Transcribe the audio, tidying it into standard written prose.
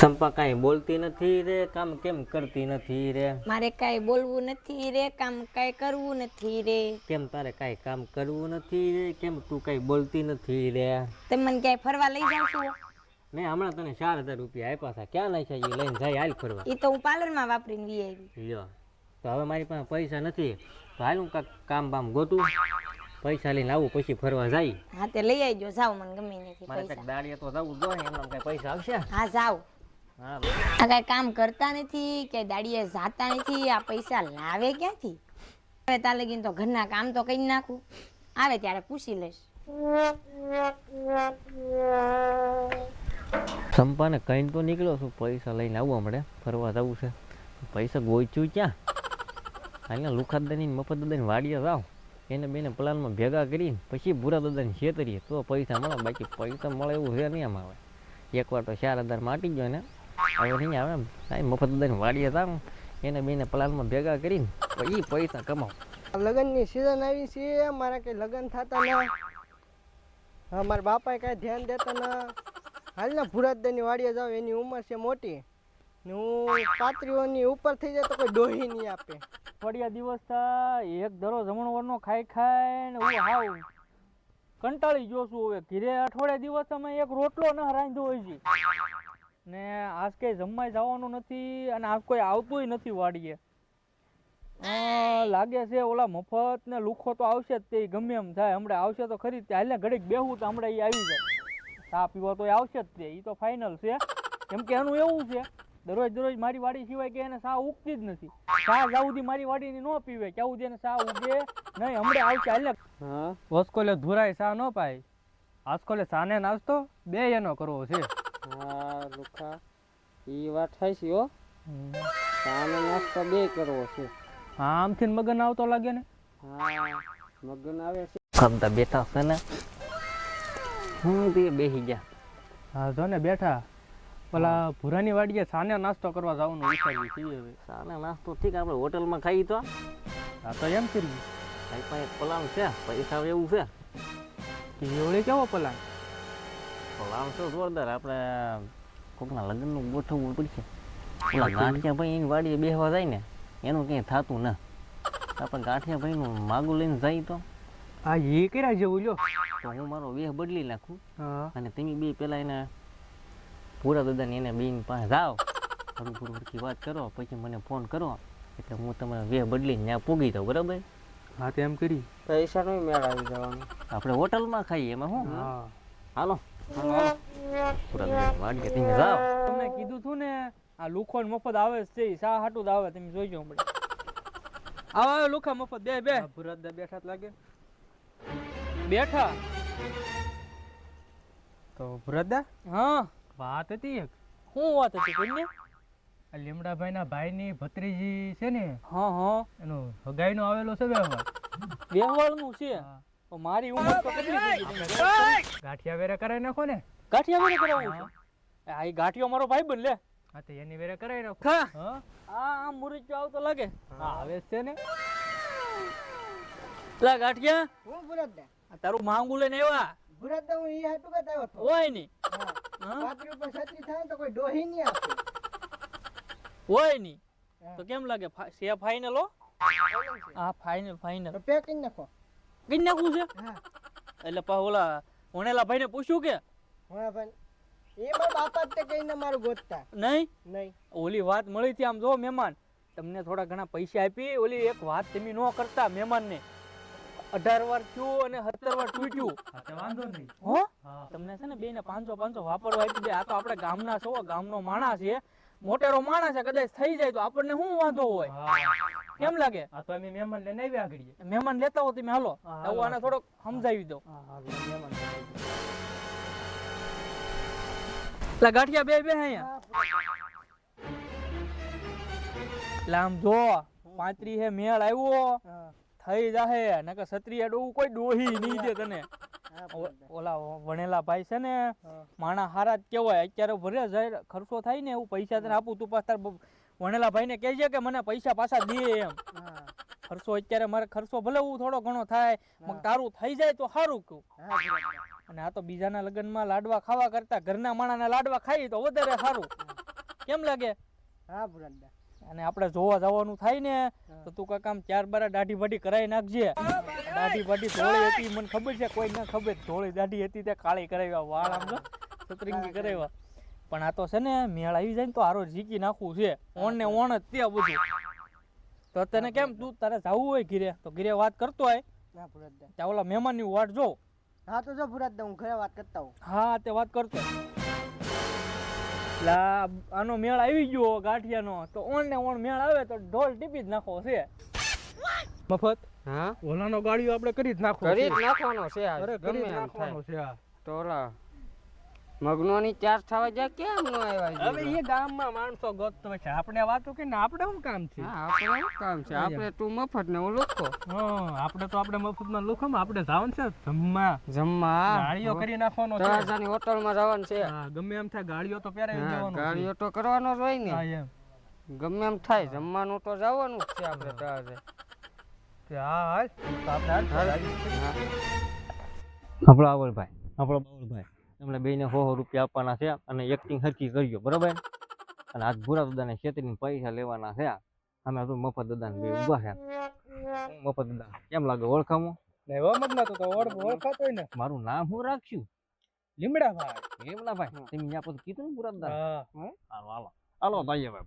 સંપા કાંઈ બોલતી નથી રે, કામ કેમ કરતી નથી રે? મારે કાંઈ બોલવું નથી રે, કામ કાંઈ કરવું નથી રે. કેમ તારે કાંઈ કામ કરવું નથી રે? કેમ તું કાંઈ બોલતી નથી રે? તમે મને ક્યાંય ફરવા લઈ જાવ છો? મેં હમણાં તને 4000 રૂપિયા આપ્યા હતા, ક્યાં નાખ્યા? એ લઈને જાય હાલ ફરવા. એ તો હું પાર્લરમાં વાપરીને વી આવી. લ્યો તો હવે મારી પાસે પૈસા નથી, તો હાલ હું કાંઈક કામ બામ ગોતું, પૈસા લઈને આવું પછી ફરવા જાય. હા તે લઈ આવજો, જાવ મને ગમે નથી મારે પૈસા. કાંઈક દાડીએ તો જવું જોઈએ, એમનામ કાંઈ પૈસા આવશે? હા જાવ. હા આ કાંઈ કામ કરતા નથી કે દાડીએ જાતા નથી, આ પૈસા લાવે ક્યાંથી? હવે ત્યાં લગીને તો ઘરના કામ તો કરી નાખું, આવે ત્યારે પૂછી લઈશ. સંપાને કહીને તો નીકળ્યો છું, પૈસા લઈને આવવા મળે, ફરવા જવું છે. પૈસા ગોઈચું ક્યાં? હાલના લુખા દાદાની મફત દાદાની વાડીએ જાવ, એને બેને પ્લાનમાં ભેગા કરીને પછી ભૂરા દાદાની છેતરીએ તો પૈસા મળે, બાકી પૈસા મળે એવું છે નહીં. આમ આવે એકવાર તો 4000 માટી ગયો ને, હવે નહીં આવે. એમ મફત દાદાની વાડીએ જાવ, એને બેને પ્લાનમાં ભેગા કરીને પછી પૈસા કમાવ. લગ્નની સિઝન આવી છે, મારા કઈ લગ્ન થતા ન, હા મારા બાપાએ કાંઈ ધ્યાન દેતા ન. હાલ ને ભૂરાદાની વાડીએ જાવ, એની ઉંમર છે મોટી ને હું 35 ઉપર થઈ જાય તો કોઈ ડોહી નહીં આપે. પડ્યા દિવસ થા એક ધરો જમણવારનો ખાઈ ખાઈ ને હું હાવ કંટાળી ગયો છું. હવે ઘીરે અઠવાડિયા દિવસ અમે એક રોટલો ન રાંધ્યો હોય છે ને આજ કઈ જમવાય જવાનું નથી અને આજ કોઈ આવતુંય નથી વાડીએ. લાગે છે ઓલા મફત ને લુખો તો આવશે જ, તે ગમે એમ થાય હમણાં આવશે તો ખરી. હાલને ઘડીક બેહું તો હમણાં એ આવી જાય, ચા પીવા તો આવશે જ તે, એ તો ફાઇનલ છે. કેમ કે એનું એવું છે દરરોજ દરરોજ મારી વાડી સિવાય કે એને સા ઉગતી જ નથી. સા જાઉદી મારી વાડીની ન પીવે, ક્યાં સુધી એને સા ઉગે નહીં. હમણાં આવશે હાલને. હા વસ્કોલે ધુરાય સા ન પાય, આજકોલે સાને નાસ્તો બે એનો કરવો છે. હા લુખા એ વાત થાય છે હો, સાનો નાસ્તો બે કરવો છે. હા આમથી મગન આવતો લાગે ને. હા મગન આવે છે. ખમતા બેઠા છે ને, હું તે બેસી ગયા. હા જો ને બેઠા પેલા ભૂરાની વાડીએ સાને નાસ્તો કરવા જવાનું વિચારીએ છીએ હવે. સારા નાસ્તો ઠીક, આપણે હોટલમાં ખાઈ તો. હા તો એમ કરીએ. ભાઈ પાસે પ્લાન છે, પૈસા એવું છે. એવડે કેવો પ્લાન? પ્લાન તો જોરદાર. આપણે કોકના લગ્નનું ગોઠવવું પડશે. ઓલા ગાંઠિયા ભાઈ એની વાડીએ બેસવા જાય ને, એનું ક્યાંય થતું ના. આપણે ગાંઠિયા ભાઈનું માગું લઈને જાય તો હા એ કર્યા જેવું લ્યો. તો હું મારો વેહ બદલી નાખું હા અને તમે બે પેલા એને પૂરા દાદાને એને બેન પાસે જાઓ, હરખી વાત કરો, પછી મને ફોન કરો એટલે હું તમારા વેહ બદલીને ત્યાં પૂગી જાઉં. બરાબર? હા તો એમ કરી. પૈસા નો મેળ આવી જવાનું. આપણે હોટલમાં ખાઈએ એમાં શું? હા હાલો પૂરા દાદાની વાડીએ તમે જાઓ. તમને કીધું તું ને આ લુખો મફત આવે જ છે, સા હાટું જ આવે. તમે જોઈજો હમણાં આવે લુખા મફત બે બે ભૂરાદા બેઠા જ લાગે. બેઠા તો ભૂરાદા હા વાત હતી એક. શું વાત હતી કોઈને? આ લીમડાભાઈ ના ભાઈ ની ભત્રીજી છે ને, હા હા એનો હગાઈ નો આવેલો છે વ્યવહાર. વ્યવહાર નું છે? મારી ઉંમર તો કેટલી થઈ ગઈ? ગાંઠિયા વેરે કરાવી નાખો ને. ગાંઠિયા વેરે કરાવવું છે? આ ગાંઠિયો મારો ભાઈ બન લે. હા તો એની વેરે કરાવી નાખો. હા આ મુરચો આવતો લાગે. હા આવે છે ને. લા ગાંઠિયા હું ભૂરાદા તારું માંગુ લઈને આવ્યા ભૂરાદા હું ઈ હાટુ કતા આવ્યો તો. હોય ની. હા 35 ઉપર 36 થાય તો કોઈ ડોહી નહીં આપે. હોય ની તો કેમ લાગે સે ફાઇનલ હો? હા ફાઇનલ ફાઇનલ. તો પે કરી નાખો. કઈ નાખવું છે? હા એટલે પા ઓલા ભણેલા ભાઈને પૂછ્યું કે હા ભાઈ એ મારા બાપા તે કહીને મારું ગોતતા નહીં? નહીં. ઓલી વાત મળી હતી આમ જો મહેમાન તમને થોડા ઘણા પૈસા આપી, ઓલી એક વાત તમે ન કરતા મહેમાનને 18 વાર થયું અને 17 વાર તૂટ્યું. વાંધો નહીં હો. તમને છે ને બેને 500 વાપરવા આપી દે. આ તો આપણે ગામના છો, ગામનો માણસ છે, મોટેરો માણસ છે, કદાચ થઈ જાય તો આપણને શું વાંધો હોય? કેમ લાગે? આ તો અમે મહેમાન લઈને આવ્યા આગળ. મહેમાન લેતા હો તમે હાલો, હું આને થોડોક સમજાવી દઉં. લા ગાંઠિયા બે બે અહીંયા. એટલે આમ જો 35 હે મેળ આવ્યો થઈ જાહે, નકર સત્રીયા ડોવું કોઈ ડોહી નહીં દે તને. ઓલા વણેલા ભાઈ છે ને માણા હારા જ કેવાય. અત્યારે ભરે જાય ખર્ચો થાય ને એવું પૈસા તને આપું, તું પાછા વણેલા ભાઈ ને કહેજે કે મને પૈસા પાછા દે એમ. ખર્ચો અત્યારે મારે ખર્ચો ભલે હું થોડો ઘણો થાય, મગ તારું થઈ જાય તો સારું કહું. અને આ તો બીજાના લગ્નમાં લાડવા ખાવા કરતા ઘરના માણાના લાડવા ખાઈ તો વધારે સારું. કેમ લાગે? હા ભૂરાદા. અને આપણે જોવા જવાનું થાય ને તો તું કાંઈક આમ 4 દાઢી બાઢી કરાવી નાખજે. દાઢી બાઢી ધોળી હતી મને ખબર છે, કોઈ ના ખબર ધોળી દાઢી હતી તે કાળી કરાવ્યા, વાળ આમ જો સતરંગી કરાવ્યા. પણ આ તો છે ને મેળ આવી જાય ને તો હારો જીકી નાખવું છે, ઓણ ને ઓણ જ તે બધું. તો તને કેમ તું તારે જવું હોય ઘીરે તો ઘીરે વાત કરતો હોય, ના ભૂરાદા. ત્યાં ઓલા મહેમાનની વાટ જો. હા તો જો ભૂરાદા હું ઘરે વાત કરતા હું. હા તે વાત કરતો. લા આનો મેળ આવી ગયો ગાંઠિયાનો તો ઓણ ને ઓણ મેળ આવે તો ઢોલ ટીપી જ નાખો છે. મફત હા ઓલાનો ગાડીઓ આપણે કરી જ નાખો કરી જ નાખવાનો છે આ અરે કરી ગમે જ એમ નાખવાનો થાય છે આ. તો ઓલા મગનોની ચાર થવા જાય કેમ ન આવ્યા હવે એ ગામમાં માણસો ગોતતો હોય છે, આપણે વાતો કરીને આપણે શું કામ છે? હા આપણે શું કામ છે, આપણે તું મફત ને હું લુખો આપણે તો આપણે મફતમાં લુખોમાં આપણે જવાનું છે જમવા, જમવા ગાડીઓ કરી નાખવાનો છે. તળાજાની હોટલમાં જવાનું છે. હા ગમે એમ થાય ગાડીઓ તો પહેરાવી હા, જવાનું છે. ગાડીઓ તો કરવાનો જ હોય ને, હા એમ ગમે એમ થાય જમવાનું તો જવાનું જ છે આપણે તળાજે. કે હા હાલ તો આપણે હાલ આપણો આવલભાઈ, આપણો બાવળભાઈ, એમણે બેને 100 રૂપિયા આપવાના છે અને એક્ટિંગ હરકી કર્યો બરોબર. અને આજ ભૂરા દાદાને છેતરીને પૈસા લેવાના છે. અમે તો મફત દાદાને બે ઊભા છે. મફત દાદા કેમ લાગે ઓળખામો? લેવા મત તો ઓળખાતો હોય ને. મારું નામ હું રાખ્યું? લીમડાભાઈ. લીમડાભાઈ. તમે ત્યાં પછી કીધું ને ભૂરા દાદા? હા હાલો હાલો હાલો ભાઈ હવે.